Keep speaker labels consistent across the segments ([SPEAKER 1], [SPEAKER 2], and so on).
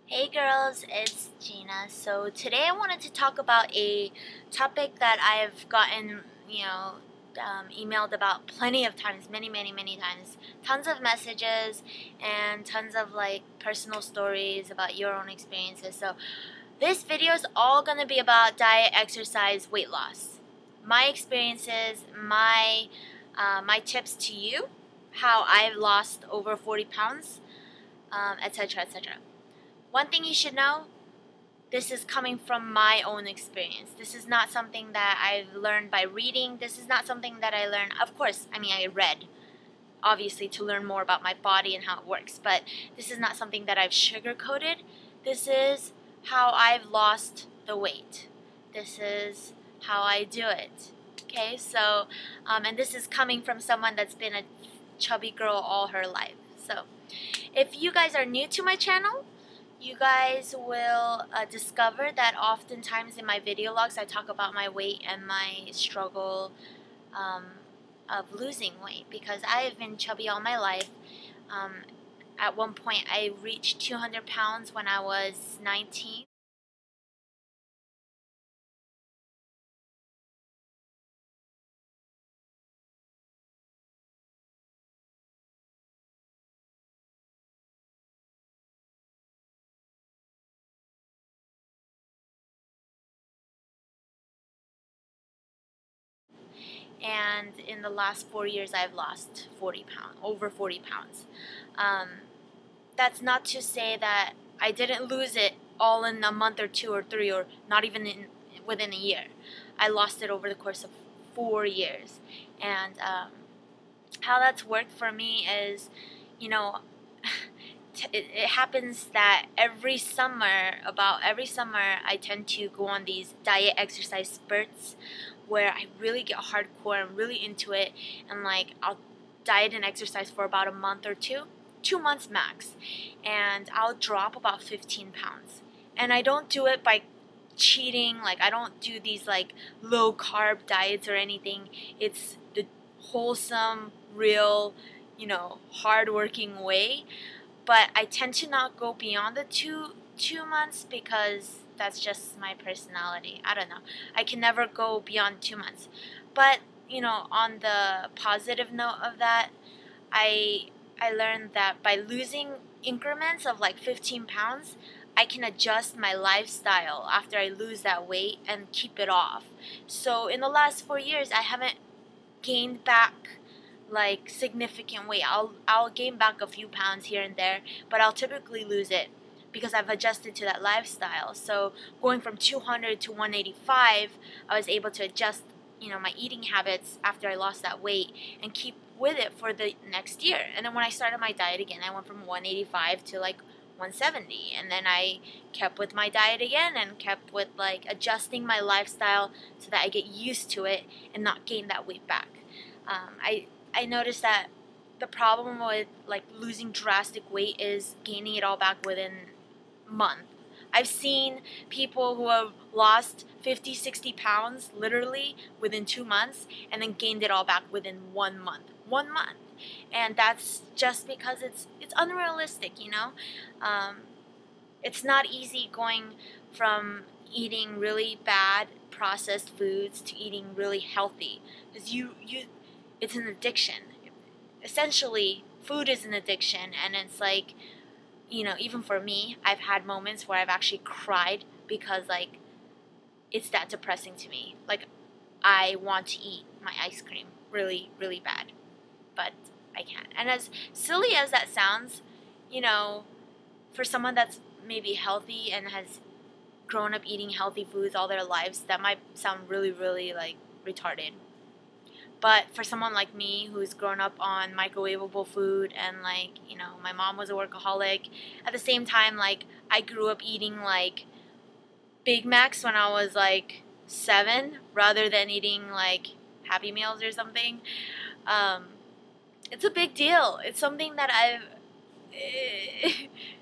[SPEAKER 1] Hey girls, it's Gina. So today I wanted to talk about a topic that I've gotten, emailed about plenty of times, many times. Tons of messages and tons of personal stories about your own experiences. So this video is all going to be about diet, exercise, weight loss. My experiences, my tips to you, how I've lost over 40 pounds, etc., etc. One thing you should know, this is coming from my own experience. This is not something that I've learned by reading. This is not something that I learned, of course, I read, obviously, to learn more about my body and how it works. But this is not something that I've sugar-coated. This is how I've lost the weight. This is how I do it. Okay, so, and this is coming from someone that's been a chubby girl all her life. So, if you guys are new to my channel, you guys will discover that oftentimes in my video logs I talk about my weight and my struggle of losing weight, because I have been chubby all my life. At one point I reached 200 pounds when I was 19. And in the last 4 years I've lost 40 pounds, over 40 pounds. That's not to say that I didn't lose it all in a month or 2 or 3, or not even within a year. I lost it over the course of 4 years. And how that's worked for me is, it happens that every summer, I tend to go on these diet exercise spurts where I really get hardcore and really into it, and I'll diet and exercise for about a month or 2 months max, and I'll drop about 15 pounds. And I don't do it by cheating, I don't do these low carb diets or anything. It's the wholesome, real, hard-working way. But I tend to not go beyond the two months, because that's just my personality. I don't know. I can never go beyond 2 months. But, on the positive note of that, I learned that by losing increments of 15 pounds, I can adjust my lifestyle after I lose that weight and keep it off. So in the last 4 years, I haven't gained back significant weight. I'll gain back a few pounds here and there, but I'll typically lose it because I've adjusted to that lifestyle. So going from 200 to 185, I was able to adjust, my eating habits after I lost that weight and keep with it for the next year. And then when I started my diet again, I went from 185 to 170, and then I kept with my diet again and kept with adjusting my lifestyle so that I get used to it and not gain that weight back. I noticed that the problem with losing drastic weight is gaining it all back within a month. I've seen people who have lost 50, 60 pounds literally within 2 months and then gained it all back within 1 month. 1 month. And that's just because it's unrealistic, It's not easy going from eating really bad processed foods to eating really healthy, because it's an addiction. Essentially, food is an addiction, and it's even for me, I've had moments where I've actually cried because it's that depressing to me. I want to eat my ice cream really, really bad, but I can't. And as silly as that sounds, for someone that's maybe healthy and has grown up eating healthy foods all their lives, that might sound really, really retarded. But for someone like me who's grown up on microwavable food, and my mom was a workaholic, at the same time I grew up eating Big Macs when I was 7 rather than eating Happy Meals or something. It's a big deal. It's something that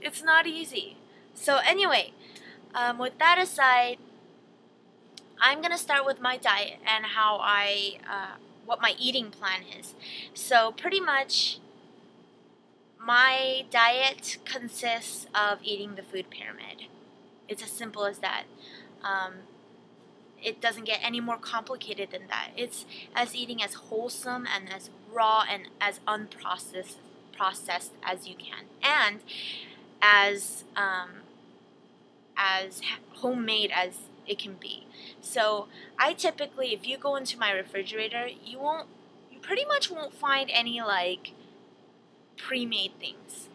[SPEAKER 1] it's not easy. So anyway, with that aside, I'm gonna start with my diet and how what my eating plan is. So pretty much My diet consists of eating the food pyramid. It's as simple as that. It doesn't get any more complicated than that. It's as eating as wholesome and as raw and as processed as you can, and as homemade as it can be. So I typically, if you go into my refrigerator, you pretty much won't find any like pre-made things.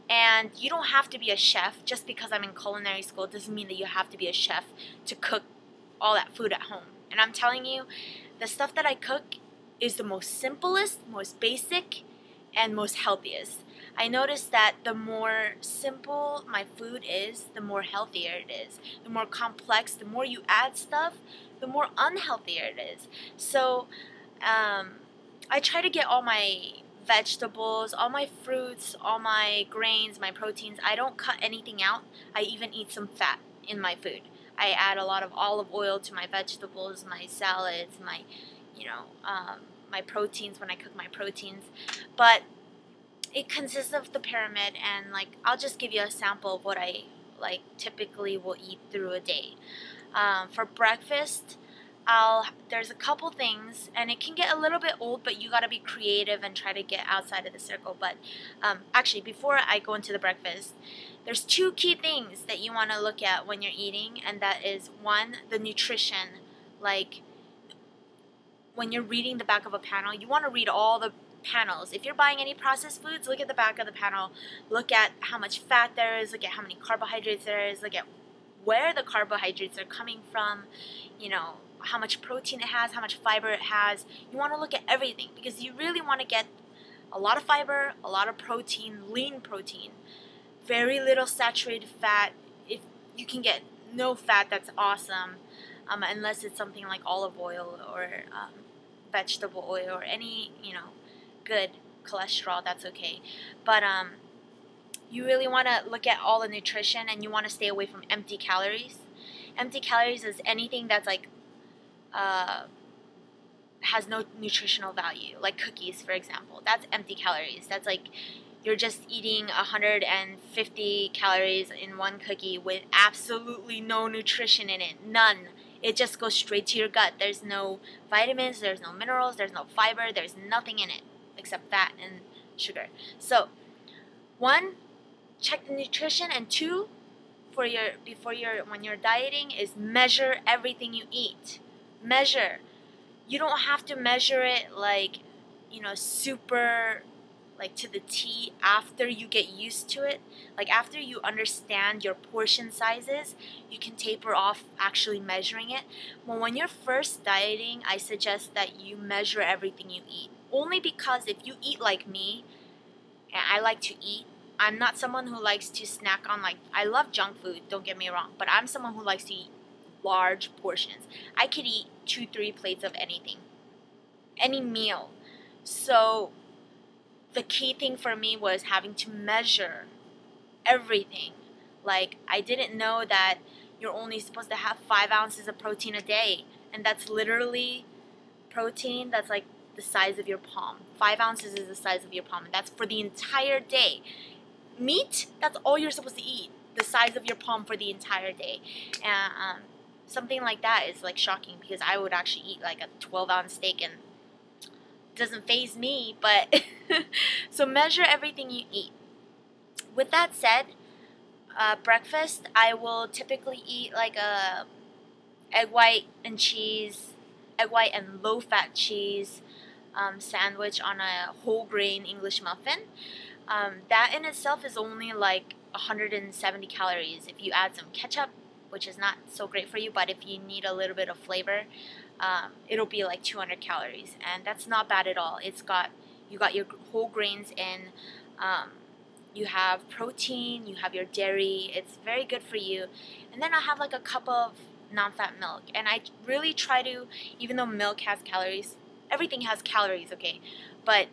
[SPEAKER 1] And you don't have to be a chef. Just because I'm in culinary school doesn't mean that you have to be a chef to cook all that food at home. And I'm telling you, the stuff that I cook is the most simplest, most basic, and most healthiest. I noticed that the more simple my food is, the more healthier it is. The more complex, the more you add stuff, the more unhealthier it is. So I try to get all my vegetables, all my fruits, all my grains, my proteins. I don't cut anything out. I even eat some fat in my food. I add a lot of olive oil to my vegetables, my salads, my, my proteins when I cook my proteins. But it consists of the pyramid, and like I'll just give you a sample of what I like typically will eat through a day. For breakfast, there's a couple things, and it can get a little bit old, but you gotta be creative and try to get outside of the circle. But actually, before I go into the breakfast, there's two key things that you want to look at when you're eating, and that is one, the nutrition. Like when you're reading the back of a panel, you want to read all the panels. If you're buying any processed foods, look at the back of the panel. Look at how much fat there is. Look at how many carbohydrates there is. Look at where the carbohydrates are coming from. How much protein it has, how much fiber it has. You want to look at everything because you really want to get a lot of fiber, a lot of protein, lean protein, very little saturated fat. If you can get no fat, that's awesome. Unless it's something like olive oil or vegetable oil or any, good cholesterol, that's okay. But you really want to look at all the nutrition, and you want to stay away from empty calories. Empty calories is anything that's like has no nutritional value, like cookies, for example. That's empty calories. That's like you're just eating 150 calories in one cookie with absolutely no nutrition in it. None. It just goes straight to your gut. There's no vitamins, there's no minerals, there's no fiber, there's nothing in it except fat and sugar. So, one, check the nutrition, and two, when you're dieting, is measure everything you eat. Measure. You don't have to measure it like, super like to the T after you get used to it. Like after you understand your portion sizes, you can taper off actually measuring it. But when you're first dieting, I suggest that you measure everything you eat. Only because if you eat like me, and I like to eat, I'm not someone who likes to snack on, like, I love junk food, don't get me wrong, but I'm someone who likes to eat large portions. I could eat 2-3 plates of anything, any meal. So the key thing for me was having to measure everything. Like, I didn't know that you're only supposed to have 5 ounces of protein a day, and that's literally protein that's like the size of your palm. 5 ounces is the size of your palm, and that's for the entire day. Meat, that's all you're supposed to eat, the size of your palm for the entire day. And something like that is like shocking, because I would actually eat like a 12-ounce steak and it doesn't faze me. But so measure everything you eat. With that said, breakfast, I will typically eat like a egg white and low-fat cheese sandwich on a whole grain English muffin. That in itself is only like 170 calories. If you add some ketchup, which is not so great for you, but if you need a little bit of flavor, it'll be like 200 calories, and that's not bad at all. You got your whole grains in, you have protein, you have your dairy. It's very good for you. And then I have like a cup of non-fat milk, and I really try to, even though milk has calories, everything has calories, okay, but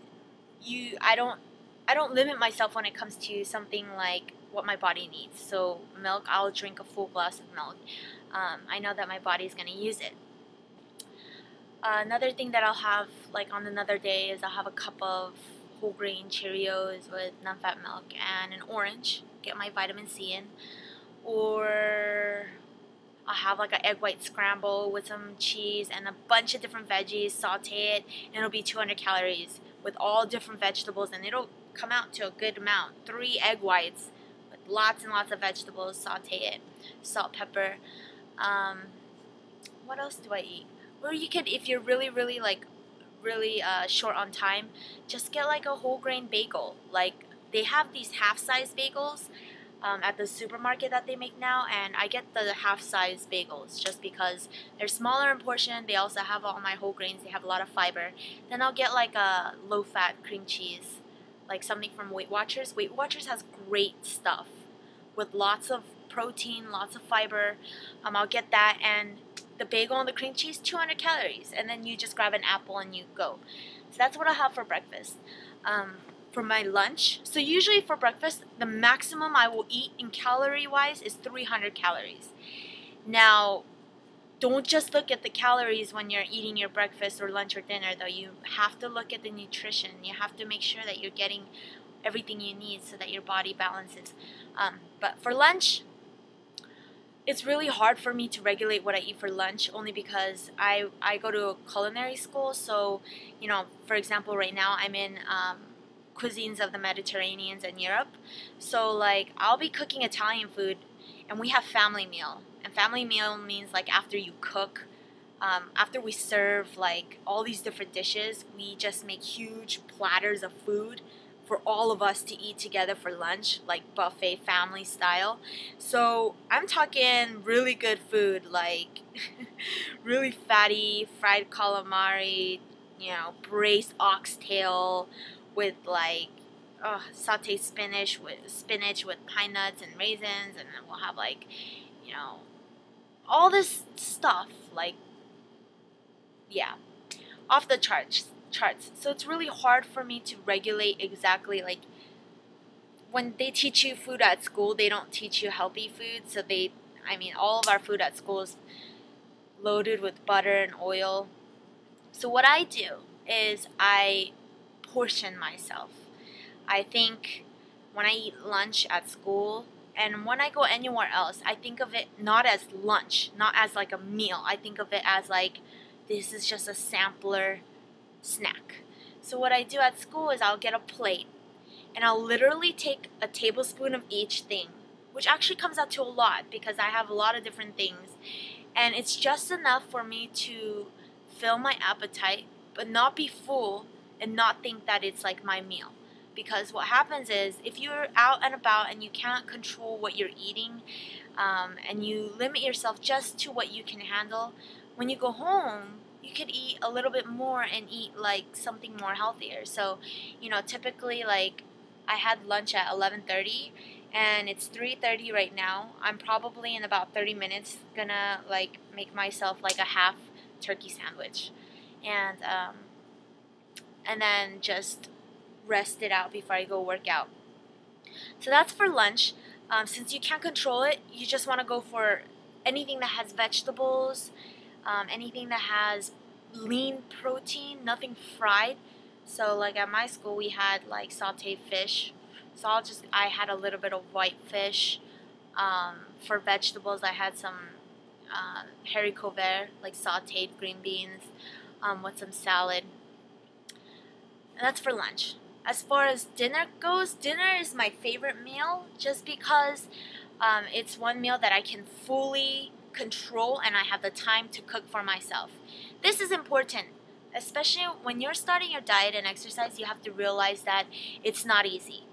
[SPEAKER 1] I don't limit myself when it comes to something like what my body needs. So milk, I'll drink a full glass of milk. I know that my body's going to use it. Another thing that I'll have like on another day is I'll have a cup of whole grain Cheerios with non-fat milk and an orange, get my vitamin C in. Or I'll have like an egg white scramble with some cheese and a bunch of different veggies, saute it, and it'll be 200 calories with all different vegetables, and it'll come out to a good amount. 3 egg whites with lots and lots of vegetables, saute it, salt, pepper. What else do I eat? Or you could, if you're really short on time, just get like a whole grain bagel. Like they have these half-size bagels at the supermarket that they make now, and I get the half-size bagels just because they're smaller in portion. They also have all my whole grains. They have a lot of fiber. Then I'll get like a low-fat cream cheese, like something from Weight Watchers. Weight Watchers has great stuff with lots of protein, lots of fiber. I'll get that, and the bagel and the cream cheese, 200 calories, and then you just grab an apple and you go. So that's what I'll have for breakfast. For my lunch, so usually for breakfast, the maximum I will eat in calorie-wise is 300 calories. Now, don't just look at the calories when you're eating your breakfast or lunch or dinner, though. You have to look at the nutrition. You have to make sure that you're getting everything you need so that your body balances. But for lunch, it's really hard for me to regulate what I eat for lunch, only because I go to a culinary school. So, you know, for example, right now I'm in cuisines of the Mediterranean and Europe. So, like, I'll be cooking Italian food, and we have family meal. And family meal means, like, after you cook, after we serve, like, all these different dishes, we just make huge platters of food for all of us to eat together for lunch, like buffet family style. So I'm talking really good food, like really fatty fried calamari, you know, braised oxtail with like sauteed spinach with pine nuts and raisins, and then we'll have like, you know, all this stuff, like, yeah, off the charts. So it's really hard for me to regulate exactly, like, when they teach you food at school, they don't teach you healthy food. So all of our food at school is loaded with butter and oil. So what I do is I portion myself. I think when I eat lunch at school and when I go anywhere else, I think of it not as lunch, not as like a meal. I think of it as like, this is just a sampler snack. So what I do at school is I'll get a plate and I'll literally take a tablespoon of each thing, which actually comes out to a lot because I have a lot of different things, and it's just enough for me to fill my appetite but not be full and not think that it's like my meal. Because what happens is, if you're out and about and you can't control what you're eating, and you limit yourself just to what you can handle, when you go home you could eat a little bit more and eat like something more healthier. So, you know, typically, like, I had lunch at 11:30 and it's 3:30 right now. I'm probably in about 30 minutes gonna like make myself like a half turkey sandwich, and then just rest it out before I go work out. So that's for lunch. Since you can't control it, you just want to go for anything that has vegetables, anything that has lean protein, nothing fried. So like at my school we had like sauteed fish. So I had a little bit of white fish. For vegetables I had some haricot vert, like sauteed green beans, with some salad. And that's for lunch. As far as dinner goes, dinner is my favorite meal just because it's one meal that I can fully control and I have the time to cook for myself. This is important, especially when you're starting your diet and exercise. You have to realize that it's not easy.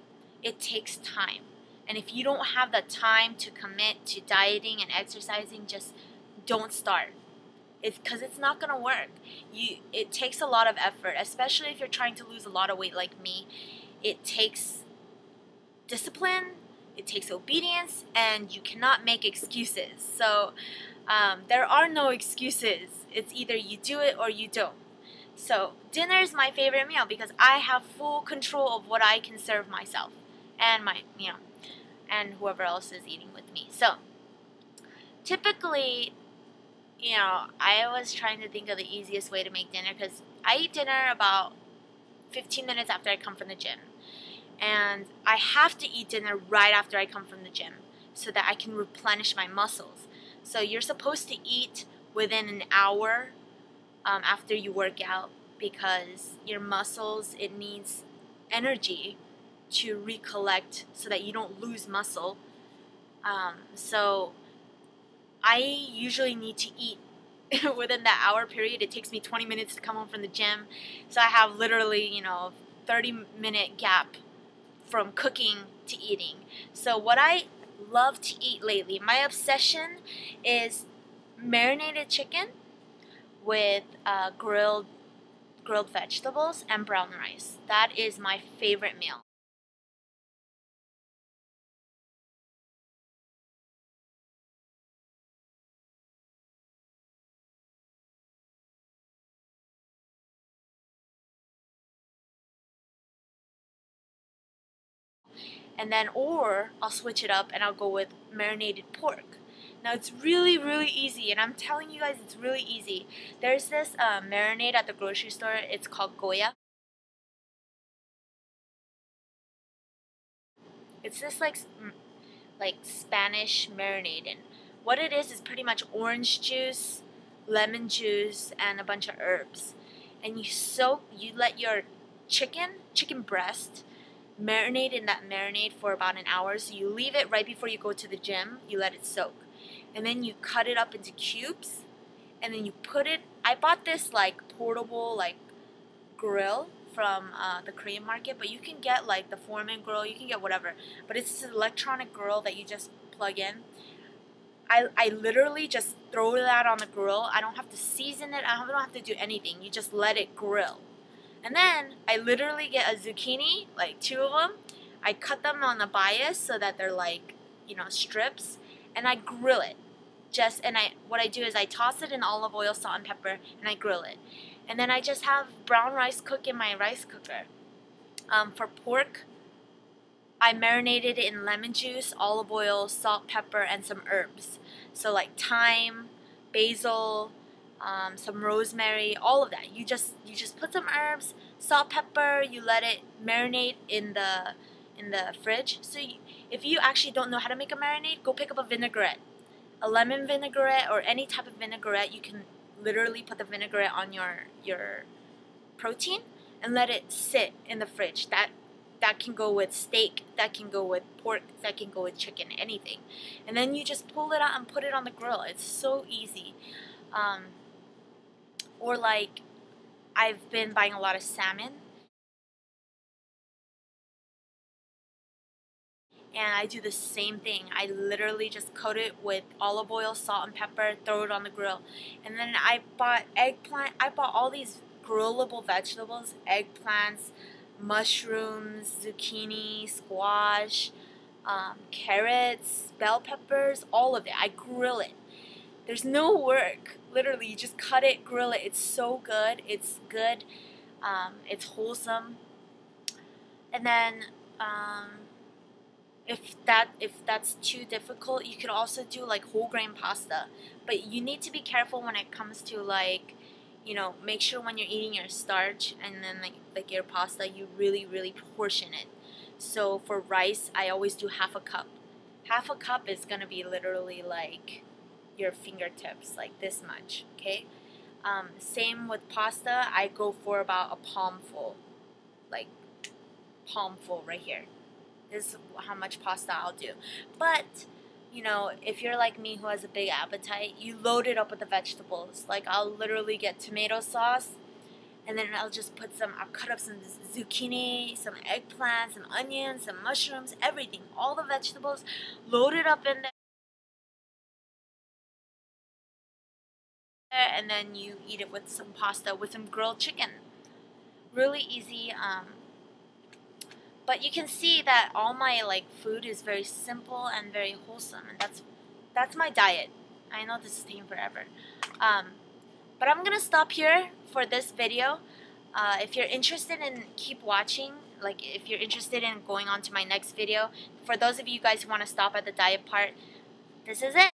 [SPEAKER 1] It takes time. And if you don't have the time to commit to dieting and exercising, just don't start. It's because it's not going to work. It takes a lot of effort, especially if you're trying to lose a lot of weight like me. It takes discipline, it takes obedience, and you cannot make excuses. So there are no excuses. It's either you do it or you don't. So dinner is my favorite meal because I have full control of what I can serve myself and and whoever else is eating with me. So typically, I was trying to think of the easiest way to make dinner because I eat dinner about 15 minutes after I come from the gym. And I have to eat dinner right after I come from the gym so that I can replenish my muscles. So you're supposed to eat within an hour after you work out, because your muscles, it needs energy to recollect so that you don't lose muscle. So I usually need to eat within that hour period. It takes me 20 minutes to come home from the gym. So I have literally, 30-minute gap from cooking to eating. So what I love to eat lately, my obsession is marinated chicken with grilled vegetables and brown rice. That is my favorite meal. And then, or I'll switch it up and I'll go with marinated pork. Now it's really, really easy, and I'm telling you guys, it's really easy. There's this marinade at the grocery store. It's called Goya. It's this like Spanish marinade, and what it is pretty much orange juice, lemon juice, and a bunch of herbs. And you let your chicken breast marinate in that marinade for about an hour. So you leave it right before you go to the gym. You let it soak, and then you cut it up into cubes, and then you put it. I bought this like portable like grill from the Korean market, but you can get like the Foreman grill. You can get whatever, but it's this electronic grill that you just plug in. I literally just throw that on the grill. I don't have to season it. I don't have to do anything. You just let it grill. And then I literally get a zucchini, like 2 of them. I cut them on the bias so that they're like, strips, and I grill it. What I do is I toss it in olive oil, salt, and pepper, and I grill it. And then I just have brown rice cook in my rice cooker. For pork, I marinated it in lemon juice, olive oil, salt, pepper, and some herbs. So like thyme, basil, some rosemary, all of that. You just put some herbs, salt, pepper. You let it marinate in the fridge. So if you actually don't know how to make a marinade, go pick up a vinaigrette, a lemon vinaigrette or any type of vinaigrette. You can literally put the vinaigrette on your protein and let it sit in the fridge. That can go with steak, that can go with pork, that can go with chicken, anything. And then you just pull it out and put it on the grill. It's so easy. Or like, I've been buying a lot of salmon, and I do the same thing. I literally just coat it with olive oil, salt, and pepper, throw it on the grill. And then I bought eggplant. I bought all these grillable vegetables, eggplants, mushrooms, zucchini, squash, carrots, bell peppers, all of it. I grill it. There's no work. Literally, you just cut it, grill it. It's so good. It's good. It's wholesome. And then if that's too difficult, you could also do like whole grain pasta. But you need to be careful when it comes to like, make sure when you're eating your starch and then like your pasta, you really, really portion it. So for rice, I always do half a cup. Half a cup is gonna be literally like your fingertips, like this much, okay? Same with pasta, I go for about a palmful, like palmful right here. This is how much pasta I'll do. But, if you're like me who has a big appetite, you load it up with the vegetables. Like I'll literally get tomato sauce, and then I'll cut up some zucchini, some eggplant, some onions, some mushrooms, everything, all the vegetables, load it up in there. And then you eat it with some pasta with some grilled chicken. Really easy. But you can see that all my food is very simple and very wholesome, and that's my diet. I know this is taking forever, but I'm gonna stop here for this video. If you're interested in keep watching, if you're interested in going on to my next video, for those of you guys who want to stop at the diet part, this is it.